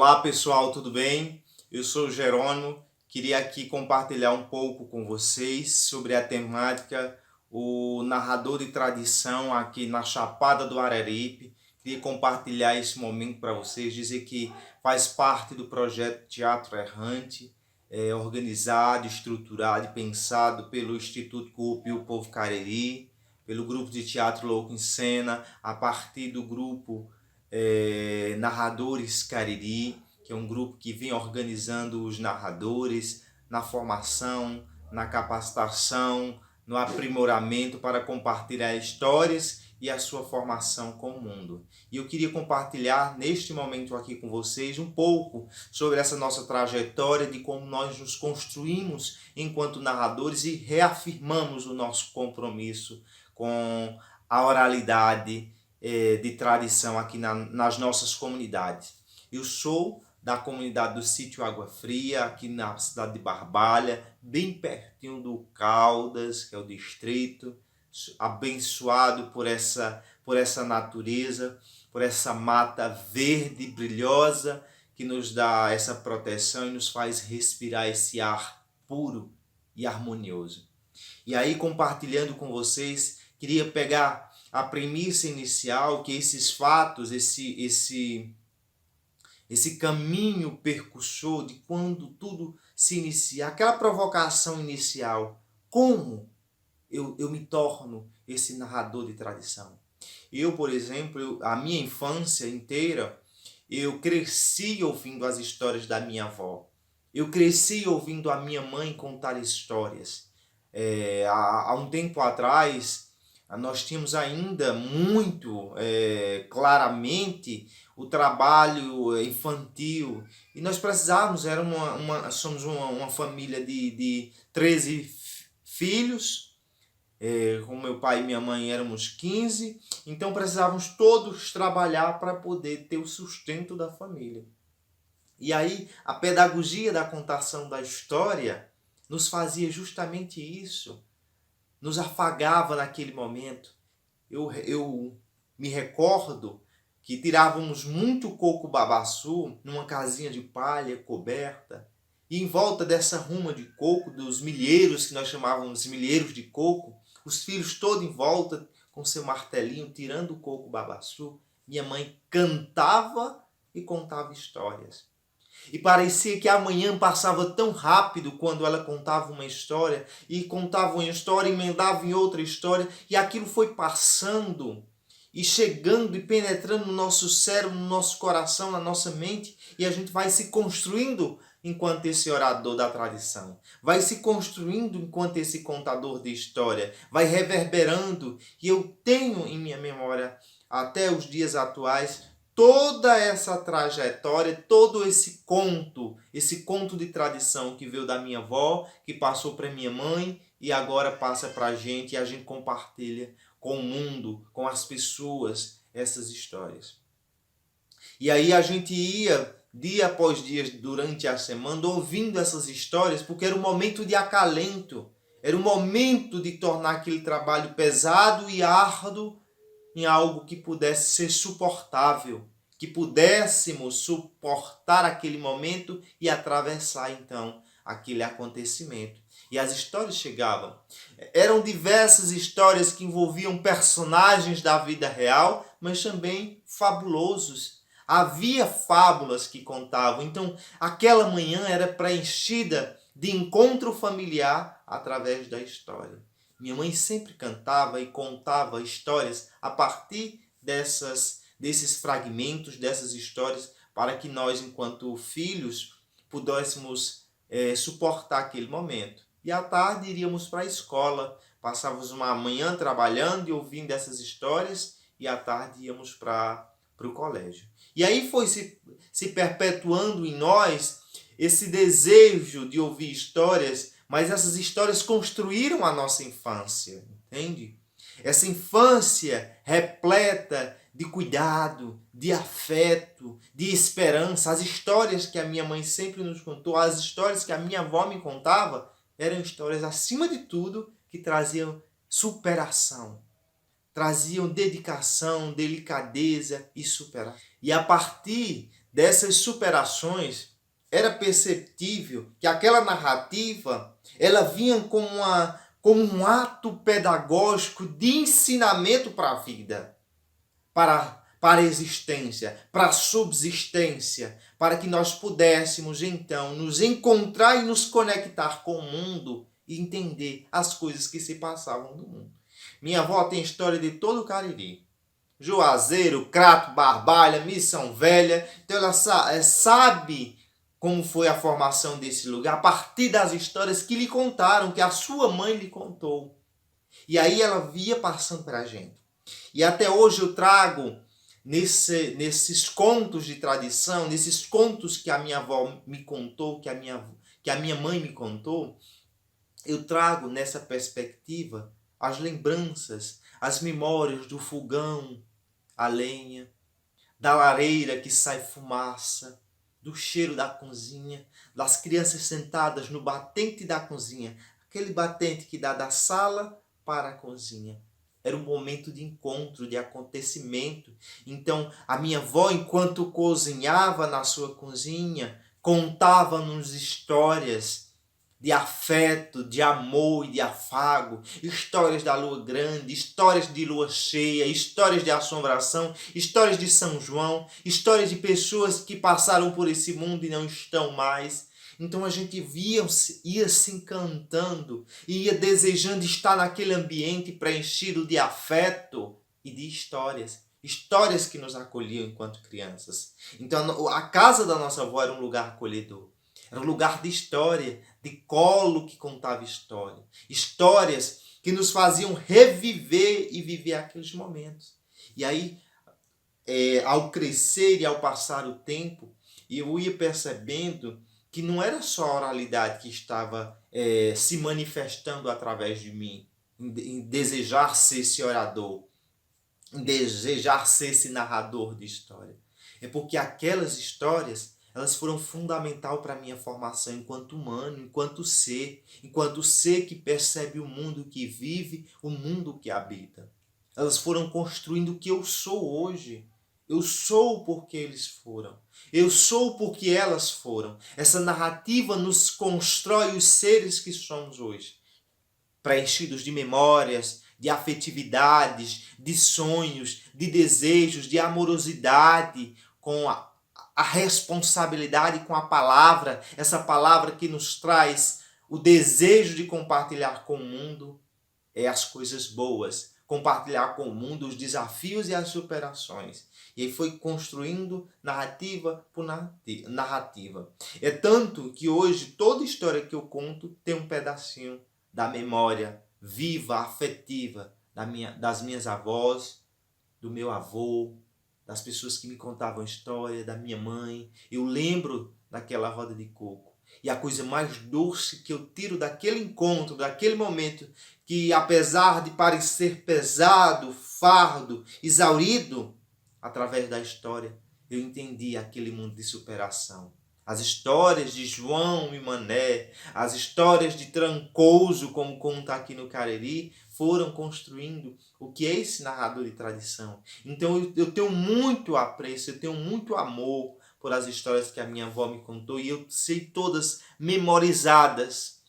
Olá pessoal, tudo bem? Eu sou o Jerônimo, queria aqui compartilhar um pouco com vocês sobre a temática o narrador de tradição aqui na Chapada do Araripe. Queria compartilhar esse momento para vocês, dizer que faz parte do projeto Teatro Errante, organizado, estruturado e pensado pelo Instituto Cupi o Povo Cariri, pelo grupo de teatro Louco em Cena, a partir do grupo Narradores Cariri, que é um grupo que vem organizando os narradores na formação, na capacitação, no aprimoramento para compartilhar histórias e a sua formação com o mundo. E eu queria compartilhar neste momento aqui com vocês um pouco sobre essa nossa trajetória, de como nós nos construímos enquanto narradores e reafirmamos o nosso compromisso com a oralidade de tradição aqui nas nossas comunidades. Eu sou da comunidade do Sítio Água Fria, aqui na cidade de Barbalha, bem pertinho do Caldas, que é o distrito, abençoado por essa natureza, por essa mata verde brilhosa que nos dá essa proteção e nos faz respirar esse ar puro e harmonioso. E aí, compartilhando com vocês, queria pegar a premissa inicial, que esses fatos, esse caminho percursor de quando tudo se inicia, aquela provocação inicial, como eu me torno esse narrador de tradição. Eu, por exemplo, a minha infância inteira, eu cresci ouvindo as histórias da minha avó. Eu cresci ouvindo a minha mãe contar histórias. Há um tempo atrás, nós tínhamos ainda muito claramente o trabalho infantil e nós precisávamos, somos uma família de 13 filhos, com meu pai e minha mãe éramos 15, então precisávamos todos trabalhar para poder ter o sustento da família. E aí a pedagogia da contação da história nos fazia justamente isso, nos afagava naquele momento. Eu me recordo que tirávamos muito coco babaçu numa casinha de palha coberta, e em volta dessa ruma de coco, dos milheiros que nós chamávamos de milheiros de coco, os filhos todos em volta com seu martelinho tirando o coco babaçu, minha mãe cantava e contava histórias. E parecia que amanhã passava tão rápido quando ela contava uma história, e contava uma história, emendava em outra história, e aquilo foi passando e chegando e penetrando no nosso cérebro, no nosso coração, na nossa mente, e a gente vai se construindo enquanto esse orador da tradição, vai se construindo enquanto esse contador de história, vai reverberando, e eu tenho em minha memória até os dias atuais toda essa trajetória, todo esse conto de tradição que veio da minha avó, que passou para minha mãe e agora passa para a gente, e a gente compartilha com o mundo, com as pessoas, essas histórias. E aí a gente ia, dia após dia, durante a semana, ouvindo essas histórias, porque era um momento de acalento, era um momento de tornar aquele trabalho pesado e árduo em algo que pudesse ser suportável, que pudéssemos suportar aquele momento e atravessar então aquele acontecimento. E as histórias chegavam. Eram diversas histórias que envolviam personagens da vida real, mas também fabulosos. Havia fábulas que contavam. Então, aquela manhã era preenchida de encontro familiar através da história. Minha mãe sempre cantava e contava histórias a partir desses fragmentos, dessas histórias, para que nós, enquanto filhos, pudéssemos suportar aquele momento. E à tarde iríamos para a escola, passávamos uma manhã trabalhando e ouvindo essas histórias, e à tarde íamos para o colégio. E aí foi se perpetuando em nós esse desejo de ouvir histórias, mas essas histórias construíram a nossa infância, entende? Essa infância repleta de cuidado, de afeto, de esperança. As histórias que a minha mãe sempre nos contou, as histórias que a minha avó me contava, eram histórias, acima de tudo, que traziam superação, traziam dedicação, delicadeza e superação. E a partir dessas superações, era perceptível que aquela narrativa ela vinha como um ato pedagógico de ensinamento para a vida, para a existência, para a subsistência, para que nós pudéssemos então nos encontrar e nos conectar com o mundo e entender as coisas que se passavam no mundo. Minha avó tem história de todo o Cariri. Juazeiro, Crato, Barbalha, Missão Velha. Então ela sabe como foi a formação desse lugar a partir das histórias que lhe contaram, que a sua mãe lhe contou. E aí ela via passando para a gente. E até hoje eu trago nesses contos de tradição, nesses contos que a minha avó me contou, que a minha mãe me contou, eu trago nessa perspectiva as lembranças, as memórias do fogão, a lenha, da lareira que sai fumaça, do cheiro da cozinha, das crianças sentadas no batente da cozinha, aquele batente que dá da sala para a cozinha. Era um momento de encontro, de acontecimento. Então, a minha avó, enquanto cozinhava na sua cozinha, contava-nos histórias de afeto, de amor e de afago, histórias da lua grande, histórias de lua cheia, histórias de assombração, histórias de São João, histórias de pessoas que passaram por esse mundo e não estão mais. Então a gente ia se encantando e ia desejando estar naquele ambiente preenchido de afeto e de histórias. Histórias que nos acolhiam enquanto crianças. Então a casa da nossa avó era um lugar acolhedor. Era um lugar de história, de colo que contava história. Histórias que nos faziam reviver e viver aqueles momentos. E aí, ao crescer e ao passar o tempo, eu ia percebendo que não era só a oralidade que estava se manifestando através de mim, em desejar ser esse orador, em desejar ser esse narrador de história. É porque aquelas histórias elas foram fundamental para a minha formação enquanto humano, enquanto ser que percebe o mundo que vive, o mundo que habita. Elas foram construindo o que eu sou hoje. Eu sou porque eles foram. Eu sou porque elas foram. Essa narrativa nos constrói os seres que somos hoje. Preenchidos de memórias, de afetividades, de sonhos, de desejos, de amorosidade com a responsabilidade com a palavra, essa palavra que nos traz o desejo de compartilhar com o mundo as coisas boas, compartilhar com o mundo os desafios e as superações. E aí foi construindo narrativa por narrativa. É tanto que hoje toda história que eu conto tem um pedacinho da memória viva, afetiva das minhas avós, do meu avô, das pessoas que me contavam história, da minha mãe. Eu lembro daquela roda de coco. E a coisa mais doce que eu tiro daquele encontro, daquele momento, que apesar de parecer pesado, fardo, exaurido, através da história, eu entendi aquele mundo de superação. As histórias de João e Mané, as histórias de Trancoso, como conta aqui no Cariri, foram construindo o que é esse narrador de tradição. Então eu tenho muito apreço, eu tenho muito amor por as histórias que a minha avó me contou e eu sei todas memorizadas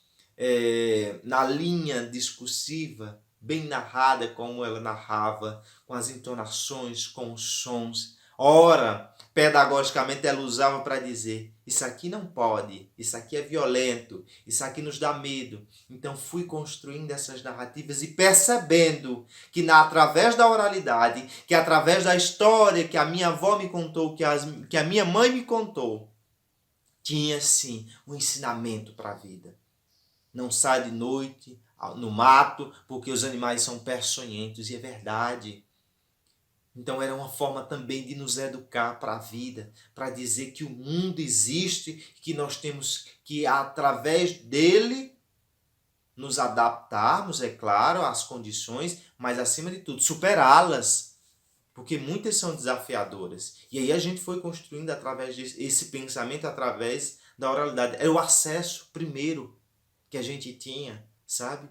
na linha discursiva, bem narrada como ela narrava, com as entonações, com os sons. Ora, pedagogicamente ela usava para dizer: isso aqui não pode, isso aqui é violento, isso aqui nos dá medo. Então fui construindo essas narrativas e percebendo que através da oralidade, que através da história que a minha avó me contou, que a minha mãe me contou, tinha sim um ensinamento para a vida. Não sai de noite no mato porque os animais são peçonhentos, e é verdade. Então era uma forma também de nos educar para a vida, para dizer que o mundo existe, que nós temos que, através dele, nos adaptarmos, é claro, às condições, mas acima de tudo, superá-las, porque muitas são desafiadoras. E aí a gente foi construindo através desse pensamento, através da oralidade. É o acesso primeiro que a gente tinha, sabe?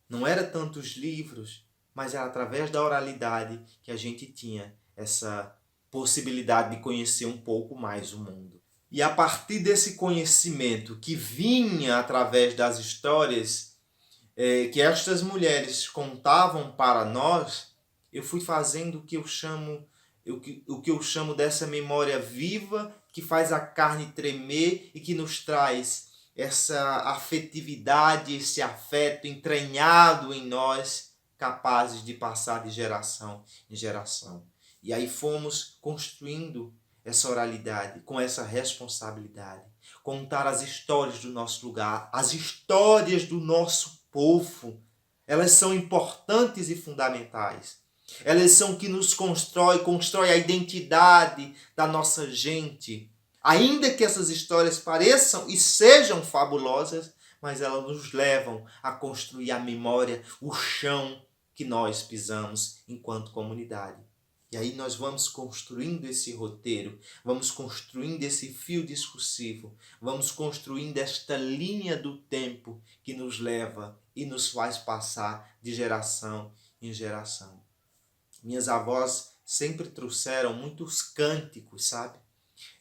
Não era tantos livros, mas era através da oralidade que a gente tinha possibilidade de conhecer um pouco mais o mundo. E a partir desse conhecimento que vinha através das histórias que estas mulheres contavam para nós, eu fui fazendo o que eu chamo dessa memória viva que faz a carne tremer e que nos traz essa afetividade, esse afeto entranhado em nós, capazes de passar de geração em geração. E aí fomos construindo essa oralidade com essa responsabilidade. Contar as histórias do nosso lugar, as histórias do nosso povo. Elas são importantes e fundamentais. Elas são o que nos constrói a identidade da nossa gente. Ainda que essas histórias pareçam e sejam fabulosas, mas elas nos levam a construir a memória, o chão que nós pisamos enquanto comunidade. E aí nós vamos construindo esse roteiro, vamos construindo esse fio discursivo, vamos construindo esta linha do tempo que nos leva e nos faz passar de geração em geração. Minhas avós sempre trouxeram muitos cânticos, sabe?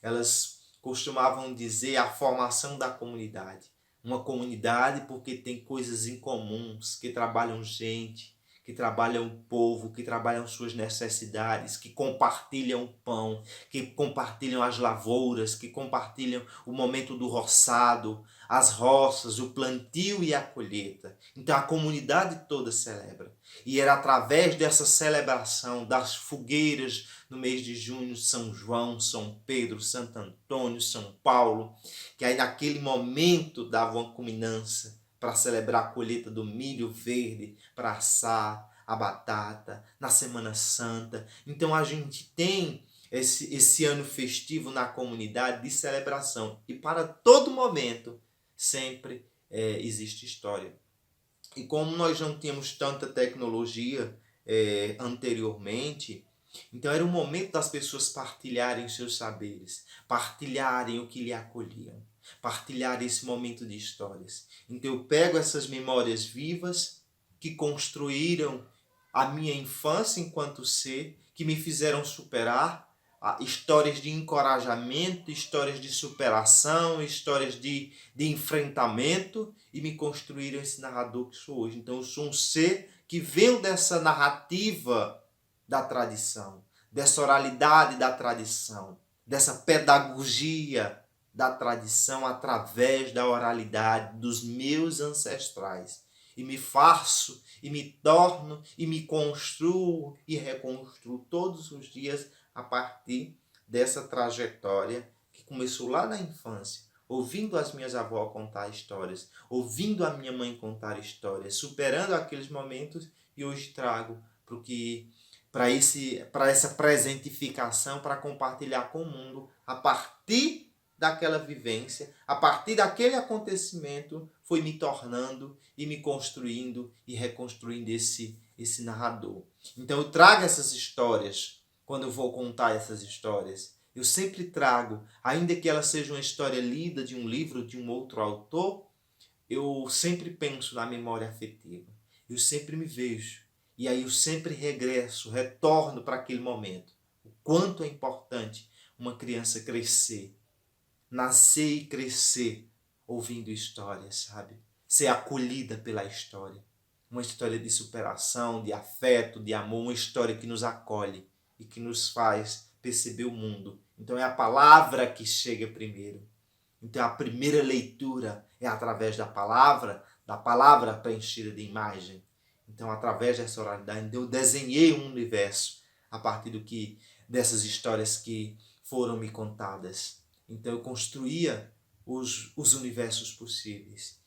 Elas costumavam dizer a formação da comunidade. Uma comunidade porque tem coisas em comuns, que trabalham gente, que trabalham o povo, que trabalham suas necessidades, que compartilham o pão, que compartilham as lavouras, que compartilham o momento do roçado, as roças, o plantio e a colheita. Então a comunidade toda celebra. E era através dessa celebração, das fogueiras no mês de junho, São João, São Pedro, Santo Antônio, São Paulo, que aí naquele momento dava uma culminância para celebrar a colheita do milho verde, para assar a batata, na Semana Santa. Então a gente tem esse ano festivo na comunidade de celebração. E para todo momento, sempre existe história. E como nós não tínhamos tanta tecnologia anteriormente, então era o momento das pessoas partilharem seus saberes, partilharem o que lhe acolhiam, partilhar esse momento de histórias. Então eu pego essas memórias vivas que construíram a minha infância enquanto ser, que me fizeram superar, histórias de encorajamento, histórias de superação, histórias de enfrentamento, e me construíram esse narrador que sou hoje. Então eu sou um ser que veio dessa narrativa da tradição, dessa oralidade da tradição, dessa pedagogia da tradição através da oralidade dos meus ancestrais. E me faço, e me torno, e me construo e reconstruo todos os dias a partir dessa trajetória que começou lá na infância, ouvindo as minhas avós contar histórias, ouvindo a minha mãe contar histórias, superando aqueles momentos, e hoje trago para essa presentificação, para compartilhar com o mundo a partir daquela vivência, a partir daquele acontecimento, foi me tornando e me construindo e reconstruindo esse narrador. Então eu trago essas histórias, quando eu vou contar essas histórias, eu sempre trago, ainda que ela seja uma história lida de um livro de um outro autor, eu sempre penso na memória afetiva. Eu sempre me vejo. E aí eu sempre regresso, retorno para aquele momento. O quanto é importante uma criança crescer, nascer e crescer ouvindo histórias, sabe? Ser acolhida pela história. Uma história de superação, de afeto, de amor, uma história que nos acolhe e que nos faz perceber o mundo. Então é a palavra que chega primeiro. Então a primeira leitura é através da palavra preenchida de imagem. Então através dessa oralidade eu desenhei um universo a partir dessas histórias que foram me contadas. Então eu construía os universos possíveis.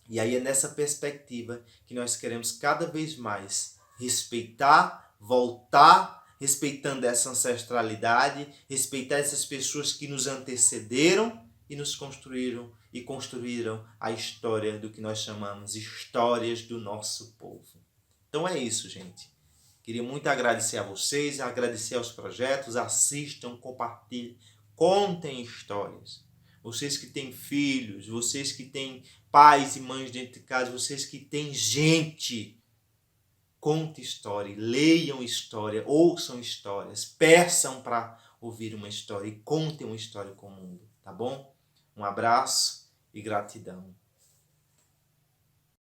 E aí é nessa perspectiva que nós queremos cada vez mais respeitar, voltar, respeitando essa ancestralidade, respeitar essas pessoas que nos antecederam e nos construíram e construíram a história do que nós chamamos histórias do nosso povo. Então é isso, gente. Queria muito agradecer a vocês, agradecer aos projetos, assistam, compartilhem, contem histórias. Vocês que têm filhos, vocês que têm pais e mães dentro de casa, vocês que têm gente conte história, leiam história, ouçam histórias, peçam para ouvir uma história e contem uma história com o mundo, tá bom? Um abraço e gratidão.